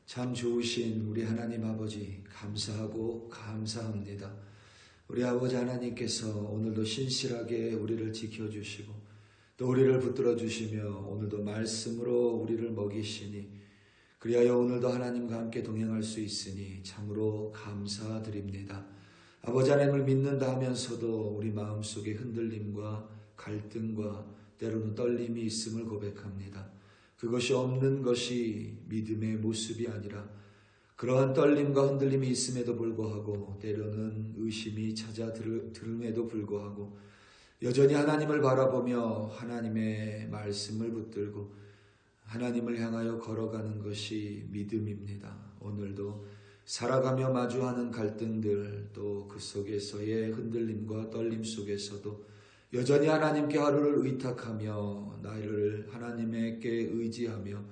참 좋으신 우리 하나님 아버지 감사하고 감사합니다. 우리 아버지 하나님께서 오늘도 신실하게 우리를 지켜주시고 또 우리를 붙들어 주시며 오늘도 말씀으로 우리를 먹이시니 그리하여 오늘도 하나님과 함께 동행할 수 있으니 참으로 감사드립니다. 아버지 하나님을 믿는다 하면서도 우리 마음속에 흔들림과 갈등과 때로는 떨림이 있음을 고백합니다. 그것이 없는 것이 믿음의 모습이 아니라 그러한 떨림과 흔들림이 있음에도 불구하고 때로는 의심이 찾아들음에도 불구하고 여전히 하나님을 바라보며 하나님의 말씀을 붙들고 하나님을 향하여 걸어가는 것이 믿음입니다. 오늘도 살아가며 마주하는 갈등들 또 그 속에서의 흔들림과 떨림 속에서도 여전히 하나님께 하루를 의탁하며 나를 하나님께 의지하며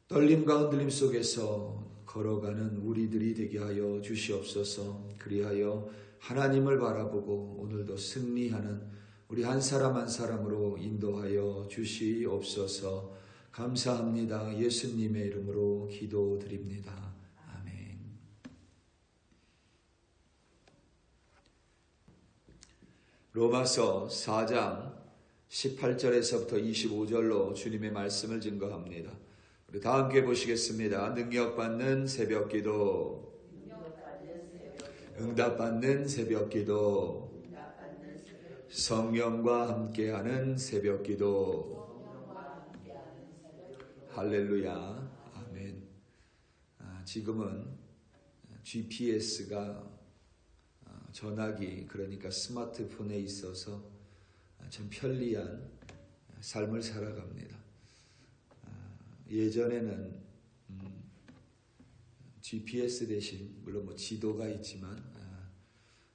떨림과 흔들림 속에서 걸어가는 우리들이 되게 하여 주시옵소서. 그리하여 하나님을 바라보고 오늘도 승리하는 우리 한 사람 한 사람으로 인도하여 주시옵소서. 감사합니다. 예수님의 이름으로 기도드립니다. 로마서 4장 18절에서부터 25절로 주님의 말씀을 증거합니다. 우리 다 함께 보시겠습니다. 능력받는 새벽기도, 응답받는 새벽기도, 성령과 함께하는 새벽기도. 할렐루야. 아멘. 지금은 GPS가 전화기 그러니까 스마트폰에 있어서 참 편리한 삶을 살아갑니다. 예전에는 GPS 대신 물론 지도가 있지만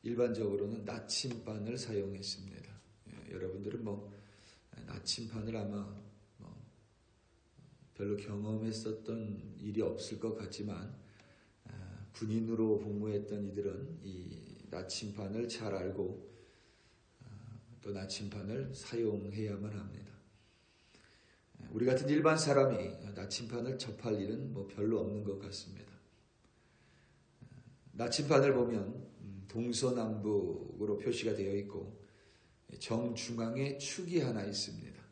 일반적으로는 나침반을 사용했습니다. 여러분들은 나침반을 아마 별로 경험했었던 일이 없을 것 같지만 군인으로 복무했던 이들은 이 나침반을 잘 알고 또 나침반을 사용해야만 합니다. 우리 같은 일반 사람이 나침반을 접할 일은 별로 없는 것 같습니다. 나침반을 보면 동서남북으로 표시가 되어 있고 정중앙에 축이 하나 있습니다.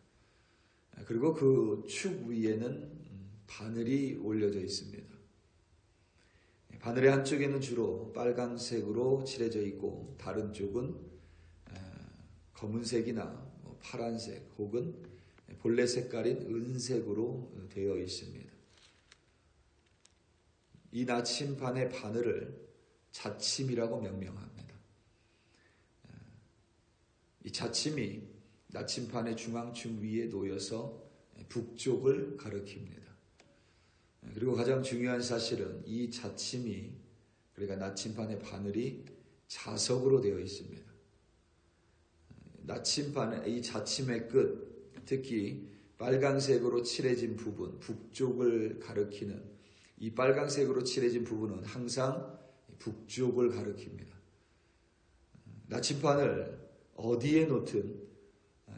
그리고 그 축 위에는 바늘이 올려져 있습니다. 바늘의 한쪽에는 주로 빨간색으로 칠해져 있고 다른 쪽은 검은색이나 파란색 혹은 본래 색깔인 은색으로 되어 있습니다. 이 나침반의 바늘을 자침이라고 명명합니다. 이 자침이 나침반의 중앙축 위에 놓여서 북쪽을 가리킵니다. 그리고 가장 중요한 사실은 이 자침이 그러니까 나침반의 바늘이 자석으로 되어 있습니다. 나침반의 이 자침의 끝, 특히 빨강색으로 칠해진 부분, 북쪽을 가리키는 이 빨강색으로 칠해진 부분은 항상 북쪽을 가리킵니다. 나침반을 어디에 놓든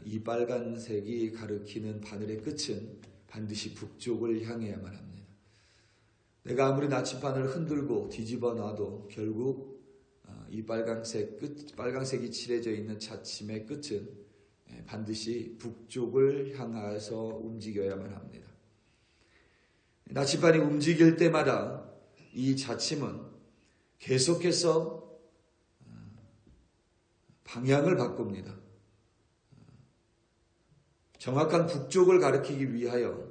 이 빨간색이 가리키는 바늘의 끝은 반드시 북쪽을 향해야만 합니다. 내가 아무리 나침반을 흔들고 뒤집어 놔도 결국 이 빨강색이 칠해져 있는 자침의 끝은 반드시 북쪽을 향해서 움직여야만 합니다. 나침반이 움직일 때마다 이 자침은 계속해서 방향을 바꿉니다. 정확한 북쪽을 가리키기 위하여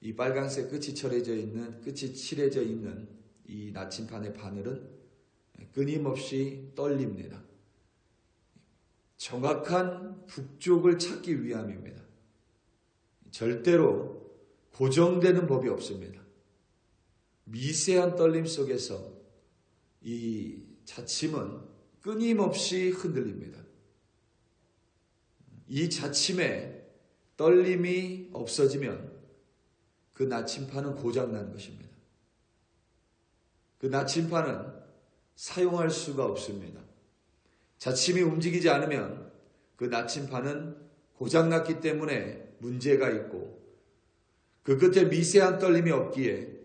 이 빨간색 끝이 칠해져 있는 이 나침반의 바늘은 끊임없이 떨립니다. 정확한 북쪽을 찾기 위함입니다. 절대로 고정되는 법이 없습니다. 미세한 떨림 속에서 이 자침은 끊임없이 흔들립니다. 이 자침에 떨림이 없어지면 그 나침반은 고장난 것입니다. 그 나침반은 사용할 수가 없습니다. 자침이 움직이지 않으면 그 나침반은 고장났기 때문에 문제가 있고 그 끝에 미세한 떨림이 없기에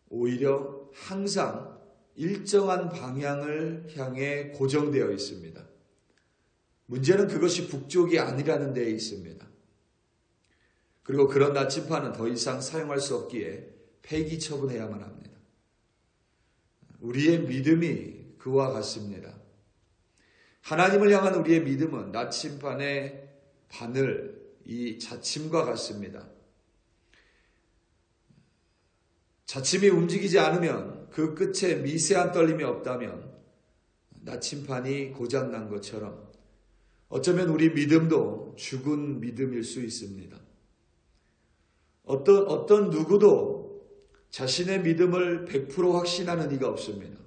오히려 항상 일정한 방향을 향해 고정되어 있습니다. 문제는 그것이 북쪽이 아니라는 데에 있습니다. 그리고 그런 나침판은 더 이상 사용할 수 없기에 폐기 처분해야만 합니다. 우리의 믿음이 그와 같습니다. 하나님을 향한 우리의 믿음은 나침판의 바늘, 이 자침과 같습니다. 자침이 움직이지 않으면, 그 끝에 미세한 떨림이 없다면 나침판이 고장난 것처럼 어쩌면 우리 믿음도 죽은 믿음일 수 있습니다. 어떤 누구도 자신의 믿음을 100% 확신하는 이가 없습니다.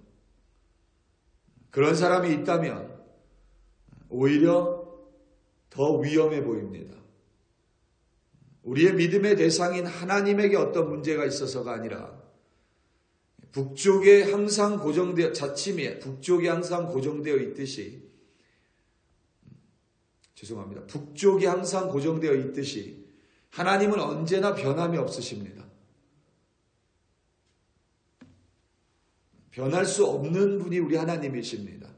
그런 사람이 있다면 오히려 더 위험해 보입니다. 우리의 믿음의 대상인 하나님에게 어떤 문제가 있어서가 아니라 북쪽에 항상 자침이 북쪽에 항상 고정되어 있듯이, 북쪽이 항상 고정되어 있듯이 하나님은 언제나 변함이 없으십니다. 변할 수 없는 분이 우리 하나님이십니다.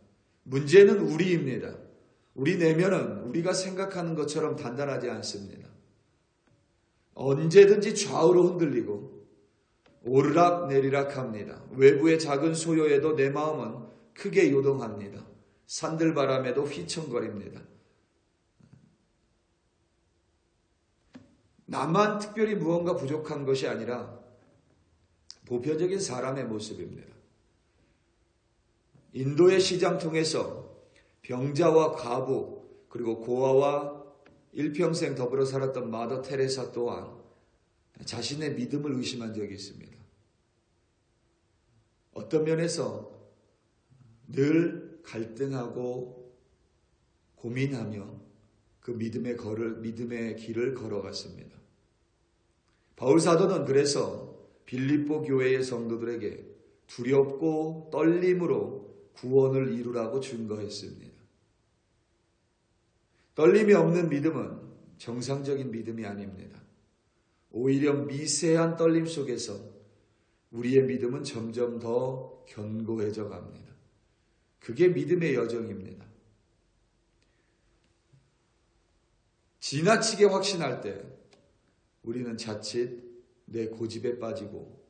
문제는 우리입니다. 우리 내면은 우리가 생각하는 것처럼 단단하지 않습니다. 언제든지 좌우로 흔들리고 오르락 내리락 합니다. 외부의 작은 소요에도 내 마음은 크게 요동합니다. 산들바람에도 휘청거립니다. 나만 특별히 무언가 부족한 것이 아니라 보편적인 사람의 모습입니다. 인도의 시장통에서 병자와 과부, 그리고 고아와 일평생 더불어 살았던 마더 테레사 또한 자신의 믿음을 의심한 적이 있습니다. 어떤 면에서 늘 갈등하고 고민하며 그 믿음의 길을 걸어갔습니다. 바울 사도는 그래서 빌립보 교회의 성도들에게 두렵고 떨림으로 구원을 이루라고 증거했습니다. 떨림이 없는 믿음은 정상적인 믿음이 아닙니다. 오히려 미세한 떨림 속에서 우리의 믿음은 점점 더 견고해져 갑니다. 그게 믿음의 여정입니다. 지나치게 확신할 때 우리는 자칫 내 고집에 빠지고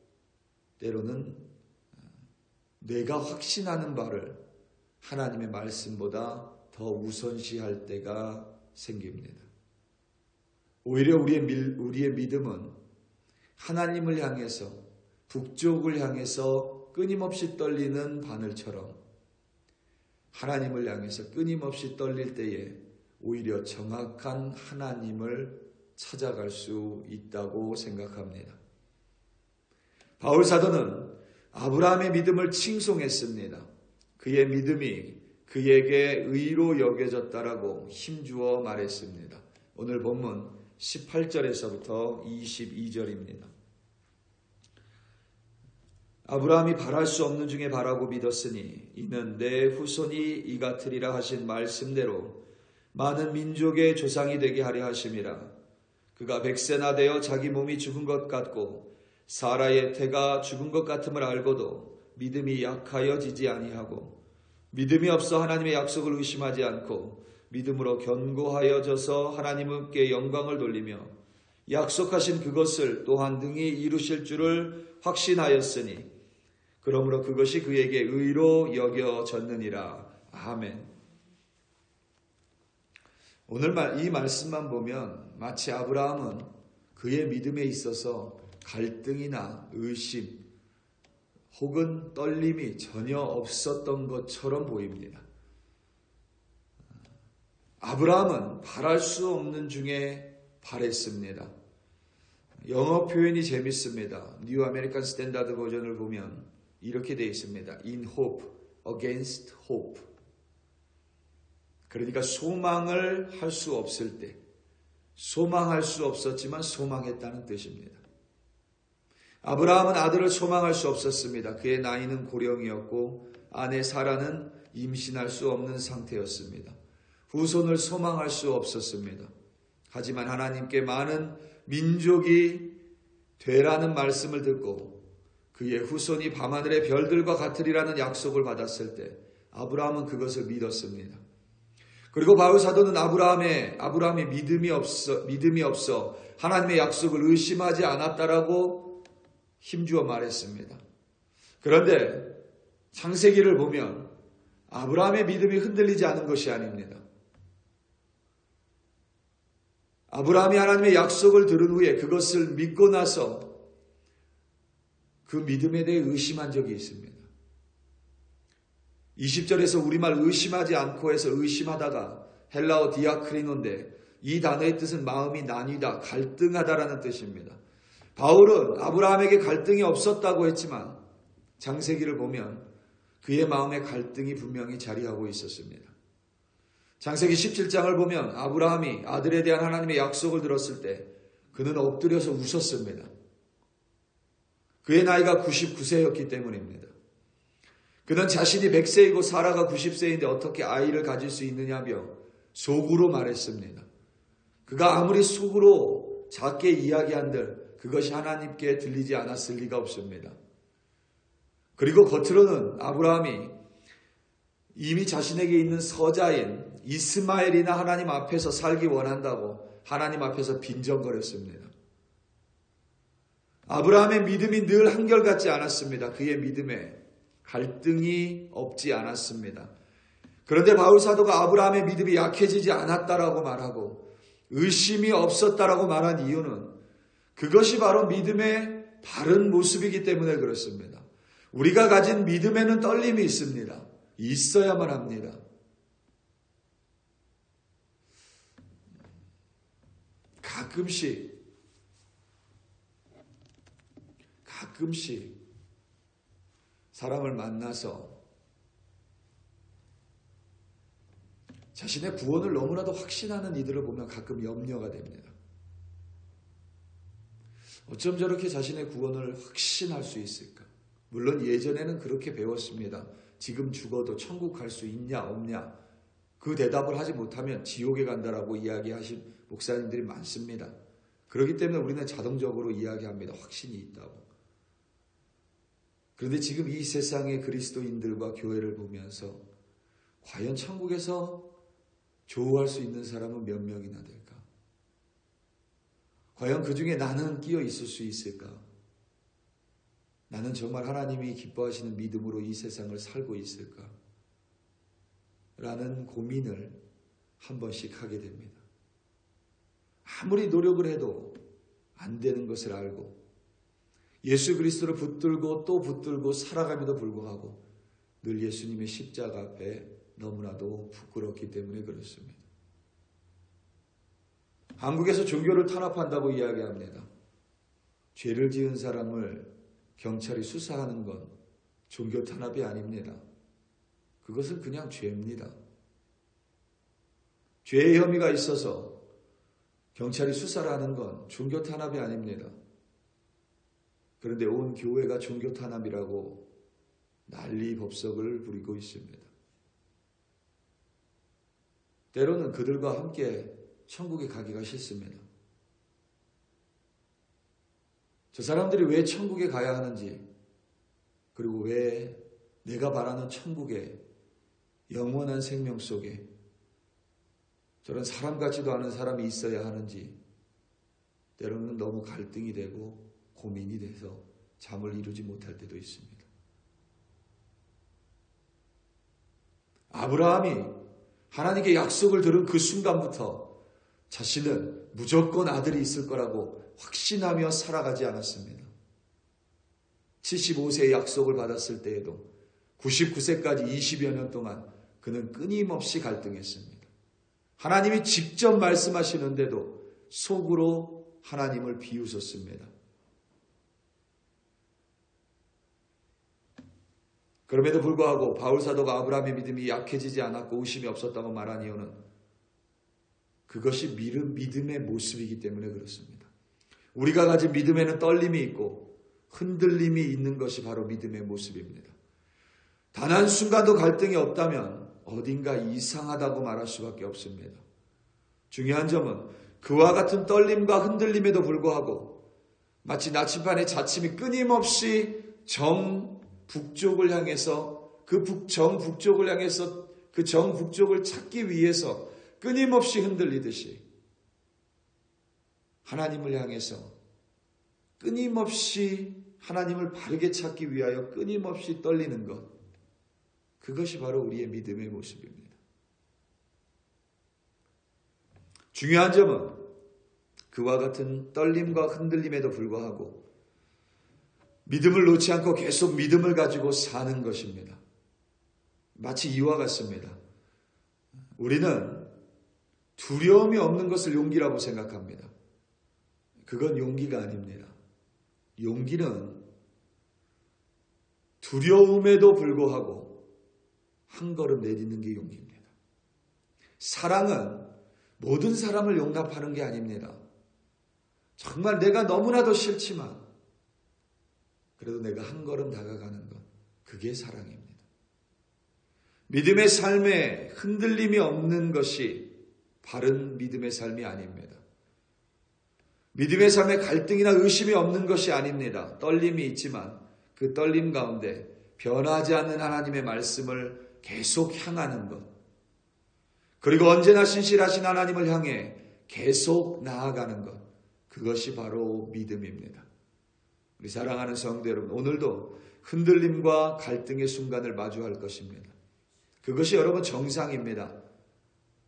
때로는 내가 확신하는 바를 하나님의 말씀보다 더 우선시할 때가 생깁니다. 오히려 우리의 믿음은 하나님을 향해서, 북쪽을 향해서 끊임없이 떨리는 바늘처럼 하나님을 향해서 끊임없이 떨릴 때에 오히려 정확한 하나님을 찾아갈 수 있다고 생각합니다. 바울 사도는 아브라함의 믿음을 칭송했습니다. 그의 믿음이 그에게 의로 여겨졌다라고 힘주어 말했습니다. 오늘 본문 18절에서부터 22절입니다. 아브라함이 바랄 수 없는 중에 바라고 믿었으니 이는 내 후손이 이 같으리라 하신 말씀대로 많은 민족의 조상이 되게 하려 하심이라. 그가 100세나 되어 자기 몸이 죽은 것 같고 사라의 태가 죽은 것 같음을 알고도 믿음이 약하여지지 아니하고 믿음이 없어 하나님의 약속을 의심하지 않고 믿음으로 견고하여져서 하나님께 영광을 돌리며 약속하신 그것을 또한 능히 이루실 줄을 확신하였으니 그러므로 그것이 그에게 의로 여겨졌느니라. 아멘. 오늘 이 말씀만 보면 마치 아브라함은 그의 믿음에 있어서 갈등이나 의심 혹은 떨림이 전혀 없었던 것처럼 보입니다. 아브라함은 바랄 수 없는 중에 바랬습니다. 영어 표현이 재밌습니다. 뉴 아메리칸 스탠다드 버전을 보면 이렇게 되어 있습니다. In hope, against hope. 그러니까 소망을 할 수 없을 때, 소망할 수 없었지만 소망했다는 뜻입니다. 아브라함은 아들을 소망할 수 없었습니다. 그의 나이는 고령이었고 아내 사라는 임신할 수 없는 상태였습니다. 후손을 소망할 수 없었습니다. 하지만 하나님께 많은 민족이 되라는 말씀을 듣고 그의 후손이 밤하늘의 별들과 같으리라는 약속을 받았을 때 아브라함은 그것을 믿었습니다. 그리고 바울 사도는 아브라함이 믿음이 없어 하나님의 약속을 의심하지 않았다라고 힘주어 말했습니다. 그런데 창세기를 보면 아브라함의 믿음이 흔들리지 않은 것이 아닙니다. 아브라함이 하나님의 약속을 들은 후에 그것을 믿고 나서 그 믿음에 대해 의심한 적이 있습니다. 20절에서 우리말 의심하지 않고 해서 의심하다가 헬라어 디아크리노인데 이 단어의 뜻은 마음이 나뉘다, 갈등하다라는 뜻입니다. 바울은 아브라함에게 갈등이 없었다고 했지만 창세기를 보면 그의 마음에 갈등이 분명히 자리하고 있었습니다. 창세기 17장을 보면 아브라함이 아들에 대한 하나님의 약속을 들었을 때 그는 엎드려서 웃었습니다. 그의 나이가 99세였기 때문입니다. 그는 자신이 100세이고 사라가 90세인데 어떻게 아이를 가질 수 있느냐며 속으로 말했습니다. 그가 아무리 속으로 작게 이야기한들 그것이 하나님께 들리지 않았을 리가 없습니다. 그리고 겉으로는 아브라함이 이미 자신에게 있는 서자인 이스마엘이나 하나님 앞에서 살기 원한다고 하나님 앞에서 빈정거렸습니다. 아브라함의 믿음이 늘 한결같지 않았습니다. 그의 믿음에 갈등이 없지 않았습니다. 그런데 바울 사도가 아브라함의 믿음이 약해지지 않았다라고 말하고 의심이 없었다라고 말한 이유는 그것이 바로 믿음의 바른 모습이기 때문에 그렇습니다. 우리가 가진 믿음에는 떨림이 있습니다. 있어야만 합니다. 가끔씩 사람을 만나서 자신의 구원을 너무나도 확신하는 이들을 보면 가끔 염려가 됩니다. 어쩜 저렇게 자신의 구원을 확신할 수 있을까? 물론 예전에는 그렇게 배웠습니다. 지금 죽어도 천국 갈 수 있냐 없냐 그 대답을 하지 못하면 지옥에 간다라고 이야기하신 목사님들이 많습니다. 그렇기 때문에 우리는 자동적으로 이야기합니다. 확신이 있다고. 그런데 지금 이 세상의 그리스도인들과 교회를 보면서 과연 천국에서 조우할 수 있는 사람은 몇 명이나 될까? 과연 그 중에 나는 끼어 있을 수 있을까? 나는 정말 하나님이 기뻐하시는 믿음으로 이 세상을 살고 있을까? 라는 고민을 한 번씩 하게 됩니다. 아무리 노력을 해도 안 되는 것을 알고 예수 그리스도를 붙들고 또 붙들고 살아감에도 불구하고 늘 예수님의 십자가 앞에 너무나도 부끄럽기 때문에 그렇습니다. 한국에서 종교를 탄압한다고 이야기합니다. 죄를 지은 사람을 경찰이 수사하는 건 종교 탄압이 아닙니다. 그것은 그냥 죄입니다. 죄의 혐의가 있어서 경찰이 수사를 하는 건 종교 탄압이 아닙니다. 그런데 온 교회가 종교 탄압이라고 난리 법석을 부리고 있습니다. 때로는 그들과 함께 천국에 가기가 싫습니다. 저 사람들이 왜 천국에 가야 하는지, 그리고 왜 내가 바라는 천국의 영원한 생명 속에 저런 사람 같지도 않은 사람이 있어야 하는지 때로는 너무 갈등이 되고 고민이 돼서 잠을 이루지 못할 때도 있습니다. 아브라함이 하나님께 약속을 들은 그 순간부터 자신은 무조건 아들이 있을 거라고 확신하며 살아가지 않았습니다. 75세의 약속을 받았을 때에도 99세까지 20여 년 동안 그는 끊임없이 갈등했습니다. 하나님이 직접 말씀하시는데도 속으로 하나님을 비웃었습니다. 그럼에도 불구하고 바울 사도가 아브라함의 믿음이 약해지지 않았고 의심이 없었다고 말한 이유는 그것이 믿음의 모습이기 때문에 그렇습니다. 우리가 가진 믿음에는 떨림이 있고 흔들림이 있는 것이 바로 믿음의 모습입니다. 단 한순간도 갈등이 없다면 어딘가 이상하다고 말할 수밖에 없습니다. 중요한 점은 그와 같은 떨림과 흔들림에도 불구하고 마치 나침반의 자침이 끊임없이 정북쪽을 향해서 그 정북쪽을 향해서 그 정북쪽을 찾기 위해서 끊임없이 흔들리듯이 하나님을 향해서 끊임없이 하나님을 바르게 찾기 위하여 끊임없이 떨리는 것, 그것이 바로 우리의 믿음의 모습입니다. 중요한 점은 그와 같은 떨림과 흔들림에도 불구하고 믿음을 놓지 않고 계속 믿음을 가지고 사는 것입니다. 마치 이와 같습니다. 우리는 두려움이 없는 것을 용기라고 생각합니다. 그건 용기가 아닙니다. 용기는 두려움에도 불구하고 한 걸음 내딛는 게 용기입니다. 사랑은 모든 사람을 용납하는 게 아닙니다. 정말 내가 너무나도 싫지만 그래도 내가 한 걸음 다가가는 것, 그게 사랑입니다. 믿음의 삶에 흔들림이 없는 것이 바른 믿음의 삶이 아닙니다. 믿음의 삶에 갈등이나 의심이 없는 것이 아닙니다. 떨림이 있지만 그 떨림 가운데 변하지 않는 하나님의 말씀을 계속 향하는 것, 그리고 언제나 신실하신 하나님을 향해 계속 나아가는 것, 그것이 바로 믿음입니다. 우리 사랑하는 성도 여러분, 오늘도 흔들림과 갈등의 순간을 마주할 것입니다. 그것이 여러분 정상입니다.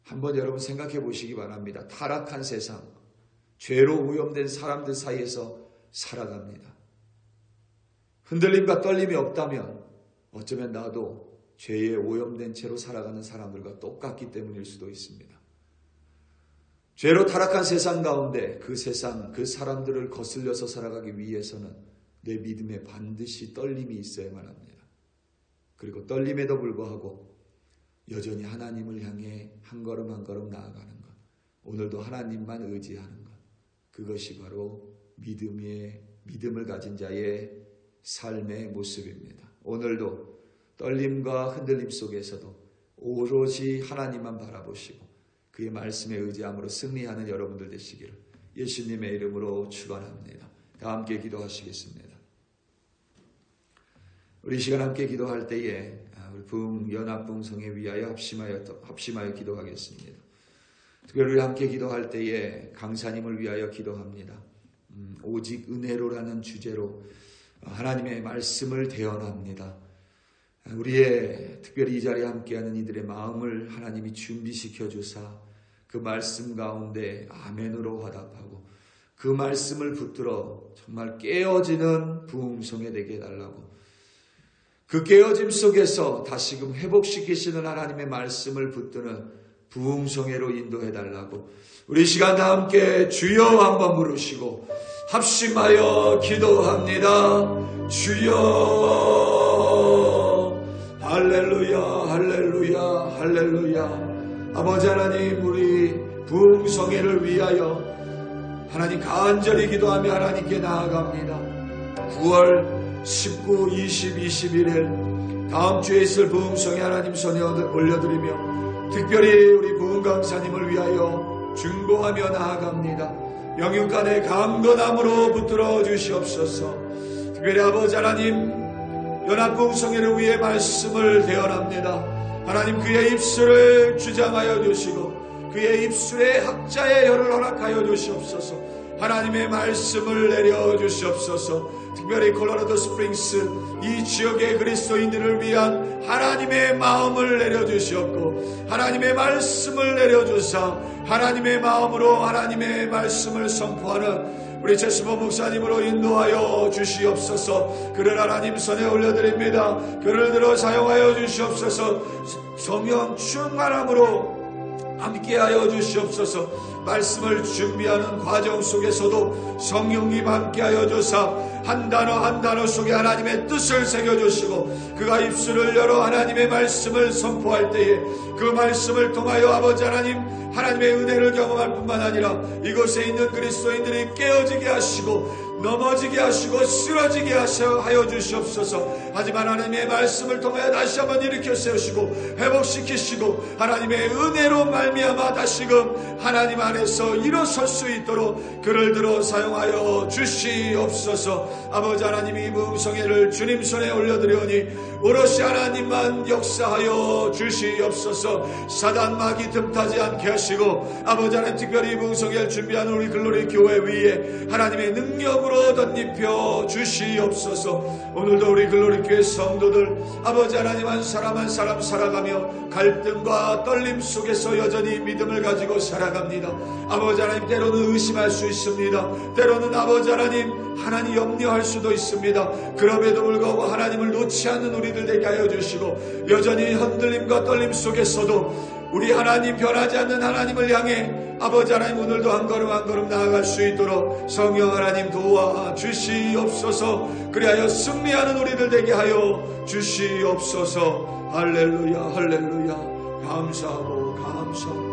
한번 여러분 생각해 보시기 바랍니다. 타락한 세상, 죄로 오염된 사람들 사이에서 살아갑니다. 흔들림과 떨림이 없다면 어쩌면 나도 죄에 오염된 채로 살아가는 사람들과 똑같기 때문일 수도 있습니다. 죄로 타락한 세상 가운데 그 세상, 그 사람들을 거슬려서 살아가기 위해서는 내 믿음에 반드시 떨림이 있어야만 합니다. 그리고 떨림에도 불구하고 여전히 하나님을 향해 한 걸음 한 걸음 나아가는 것, 오늘도 하나님만 의지하는 것, 그것이 바로 믿음을 가진 자의 삶의 모습입니다. 오늘도 떨림과 흔들림 속에서도 오로지 하나님만 바라보시고 그의 말씀에 의지함으로 승리하는 여러분들 되시기를 예수님의 이름으로 축원합니다. 다 함께 기도하시겠습니다. 우리 시간 함께 기도할 때에 우리 연합붕성에 위하여 합심하여 기도하겠습니다. 특별히 우리 함께 기도할 때에 강사님을 위하여 기도합니다. 오직 은혜로라는 주제로 하나님의 말씀을 대언합니다. 우리의 특별히 이 자리에 함께하는 이들의 마음을 하나님이 준비시켜 주사 그 말씀 가운데 아멘으로 화답하고 그 말씀을 붙들어 정말 깨어지는 부흥성에 되게 해달라고, 그 깨어짐 속에서 다시금 회복시키시는 하나님의 말씀을 붙드는 부흥성회로 인도해달라고 우리 시간 다 함께 주여 한번 부르시고 합심하여 기도합니다. 주여, 할렐루야, 할렐루야, 할렐루야. 아버지 하나님, 우리 부흥성회를 위하여 하나님 간절히 기도하며 하나님께 나아갑니다. 9월 19, 20, 21일 다음 주에 있을 부흥성회 하나님 손에 올려드리며 특별히 우리 부흥강사님을 위하여 중보하며 나아갑니다. 영육간의 강건함으로 붙들어 주시옵소서. 특별히 아버지 하나님, 연합부흥성회를 위해 말씀을 대언합니다. 하나님, 그의 입술을 주장하여 주시고 그의 입술에 학자의 혀를 허락하여 주시옵소서. 하나님의 말씀을 내려 주시옵소서. 특별히 콜로라도 스프링스 이 지역의 그리스도인들을 위한 하나님의 마음을 내려주시옵고 하나님의 말씀을 내려주사 하나님의 마음으로 하나님의 말씀을 선포하는 우리 최수보 목사님으로 인도하여 주시옵소서. 그를 하나님 손에 올려드립니다. 그를 들어 사용하여 주시옵소서. 성령 충만함으로 함께하여 주시옵소서. 말씀을 준비하는 과정 속에서도 성령님 함께하여 주사 한 단어 한 단어 속에 하나님의 뜻을 새겨주시고 그가 입술을 열어 하나님의 말씀을 선포할 때에 그 말씀을 통하여 아버지 하나님, 하나님의 은혜를 경험할 뿐만 아니라 이곳에 있는 그리스도인들이 깨어지게 하시고 넘어지게 하시고 쓰러지게 하여 주시옵소서. 하지만 하나님의 말씀을 통하여 다시 한번 일으켜 세우시고 회복시키시고 하나님의 은혜로 말미암아 다시금 하나님 안에서 일어설 수 있도록 그를 들어 사용하여 주시옵소서. 아버지 하나님, 이 뭉성이를 주님 손에 올려드리오니 오롯이 하나님만 역사하여 주시옵소서. 사단 마귀 틈타지 않게 하시고 아버지 하나님, 특별히 이 뭉성이를 준비하는 우리 글로리 교회 위에 하나님의 능력으로 덧입혀 주시옵소서. 오늘도 우리 글로리 교회 성도들 아버지 하나님, 한 사람 한 사람 살아가며 갈등과 떨림 속에서 여전히 믿음을 가지고 살아갑니다. 아버지 하나님, 때로는 의심할 수 있습니다. 때로는 아버지 하나님 염려할 수도 있습니다. 그럼에도 불구하고 하나님을 놓지 않는 우리들 되게 하여 주시고 여전히 흔들림과 떨림 속에서도 우리 하나님, 변하지 않는 하나님을 향해 아버지 하나님, 오늘도 한 걸음 한 걸음 나아갈 수 있도록 성령 하나님 도와주시옵소서. 그리하여 승리하는 우리들 되게 하여 주시옵소서. 할렐루야, 할렐루야. 감사하고 감사하고